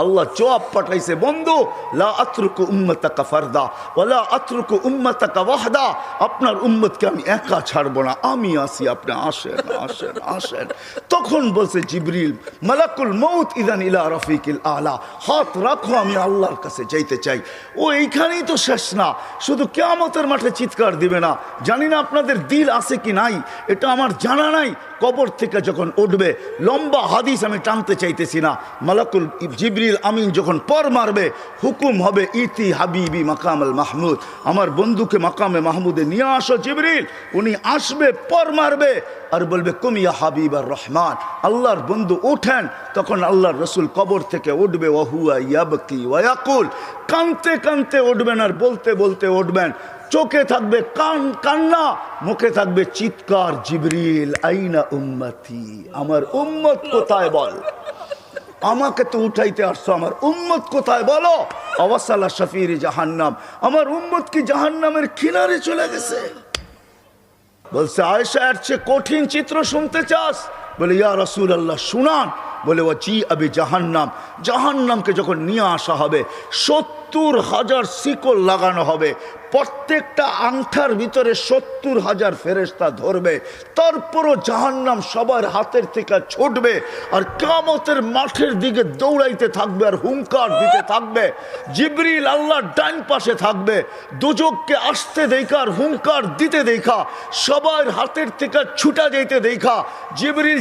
আল্লাহ জবাব পাঠাইছে, বন্ধু লা আতরুকু উম্মতাকা ফারদা ওয়ালা আতরুকু উম্মতাকা ওয়াহদা, আপনার উম্মতকে আমি একা ছাড়বো না, আমি আসি, আপনি আসেন আসেন আসেন। তখন বলছে জিবরিল, মালাকুল মউত ইদান ইলা রফিকিল আলা, হাত রাখো, আমি আল্লাহর কাছে যাইতে চাই। ও এইখানেই তো শেষ না, শুধু কিয়ামতের মাঠে চিৎকার দিবে না। জানি না আপনাদের দিল আছে কি নাই, এটা আমার জানা নাই। কবর থেকে যখন উঠবে, লম্বা হাদিস আমি টানতে চাইতেছি না, মালাকুল জিবরিল আমিন যখন পর মারবে, হুকুম হবে ইতি হাবিবি মাকাম আল মাহমুদ, আমার বন্ধুকে মাকামে মাহমুদে নিয়ে আসো জিবরিল। উনি আসবে, পর মারবে আর বলবে কুমিয়া হাবিব আর রহমান, আল্লাহর বন্ধু ওঠেন। তখন আল্লাহর রসুল কবর থেকে উঠবে, ওয়াহুয়া ইয়াবকি ওয়ায়াকুল, কানতে কানতে উঠবেন আর বলতে বলতে উঠবেন। চোখে থাকবে কান্না, মুখে থাকবে চিৎকার, জিবরিল আইনা উম্মতি, আমার উম্মত কোথায় বল, আমাকে তো উঠাইতে আসছো, আমার উম্মত কোথায় বলো। অবসালা শফির জাহান্নাম, আমার উম্মত কি জাহান্নামের কিনারে চলে গেছে। বলছে আয়েশা, এর চেয়ে কঠিন চিত্র শুনতে চাস? বলে ইয়া রাসূলুল্লাহ শুনান। বলে ও জি আবি জাহান্নাম, জাহান্নামকে যখন নিয়ে আসা হবে 70,000 শিকল লাগানো হবে, প্রত্যেকটা আংটার ভিতরে 70,000 ফেরেশতা ধরবে, তারপরও জাহান্নাম সবার হাতের থেকে ছুটবে আর কিয়ামতের মাঠের দিকে দৌড়াইতে থাকবে আর হুঙ্কার দিতে থাকবে। জিবরিল আল্লাহর ডান পাশে থাকবে, দুজককে আসতে দেখা আর হুঙ্কার দিতে দেখা, সবার হাতের থেকে ছুটা যেতে দেখা জিবরিল